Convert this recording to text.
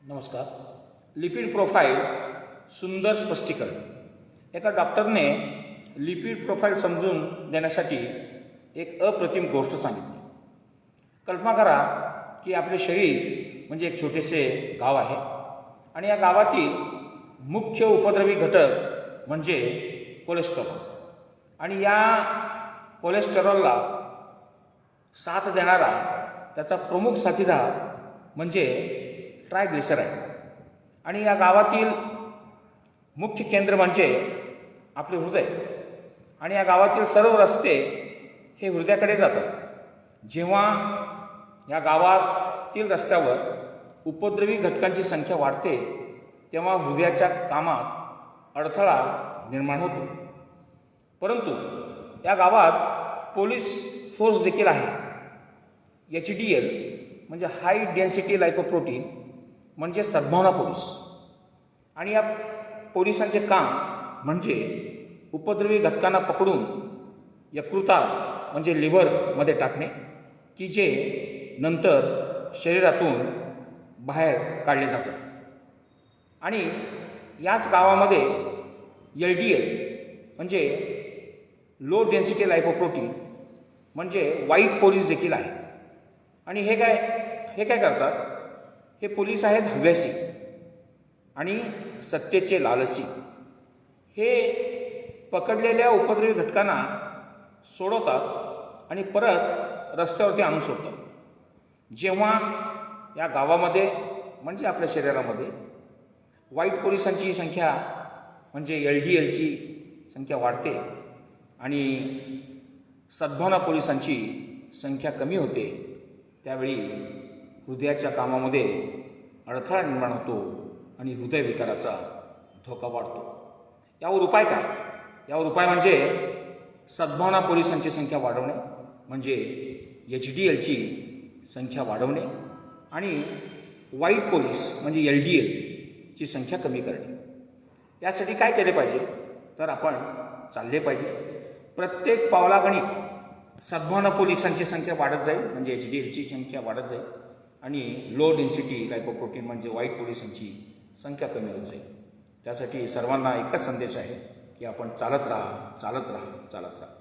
नमस्कार. Lipid profile सुंदर स्पष्टीकरण. एका डॉक्टरने लिपिड प्रोफाईल समजून देण्यासाठी एक अप्रतिम गोष्ट सांगितली. कल्पना करा की आपले शरीर म्हणजे एक छोटेसे गाव आहे आणि या गावातील मुख्य उपद्रवी घटक म्हणजे कोलेस्टेरॉल. आणि या कोलेस्टेरॉलला साथ देणारा त्याचा प्रमुख साथीदार म्हणजे ट्रायग्लिसराईड. आणि या गावातील मुख्य केंद्र म्हणजे आपले हृदय. आणि या गावातील सर्व रस्ते हे हृदयाकडे जातात. जेव्हा या गावातील रस्त्यावर उपद्रवी घटकांची संख्या वाढते तेव्हा हृदयाच्या कामात अडथळा निर्माण होतो. परंतु या गावात पोलीस फोर्स देखील आहे. HDL म्हणजे हाय डेन्सिटी लायपोप्रोटीन म्हणजे सद्भावना पोलीस. आणि या पोलिसांचे काम म्हणजे उपद्रवी घटकांना पकडून यकृतात म्हणजे लिव्हरमध्ये टाकणे की जे नंतर शरीरातून बाहेर काढले जातात. आणि याच गावामध्ये LDL म्हणजे लो डेन्सिटी लायपोप्रोटीन म्हणजे व्हाईट पोलीस देखील आहे. आणि हे काय करतात? हे पोलीस आहेत हव्यासी आणि सत्तेचे लालसी. हे पकडलेल्या उपद्रवी घटकांना सोडवतात आणि परत रस्त्यावरती आणून सोडतात. जेव्हा या गावामध्ये म्हणजे आपल्या शरीरामध्ये व्हाईट पोलिसांची संख्या म्हणजे LDLची संख्या वाढते आणि सद्भावना पोलिसांची संख्या कमी होते, त्यावेळी हृदयाच्या कामामध्ये अडथळा निर्माण होतो आणि हृदयविकाराचा धोका वाढतो. यावर उपाय काय? यावर उपाय म्हणजे सद्भावना पोलिसांची संख्या वाढवणे म्हणजे HDLची संख्या वाढवणे आणि व्हाईट पोलीस म्हणजे LDLची संख्या कमी करणे. यासाठी काय केले पाहिजे? तर आपण चालले पाहिजे. प्रत्येक पावलागणिक सद्भावना पोलिसांची संख्या वाढत जाईल म्हणजे HDLची संख्या वाढत जाईल आणि लो डेन्सिटी लायपोप्रोटीन म्हणजे व्हाईट पोलिसांची संख्या कमी होत जाईल. त्यासाठी सर्वांना एकच संदेश आहे की आपण चालत राहा, चालत राहा, चालत राहा.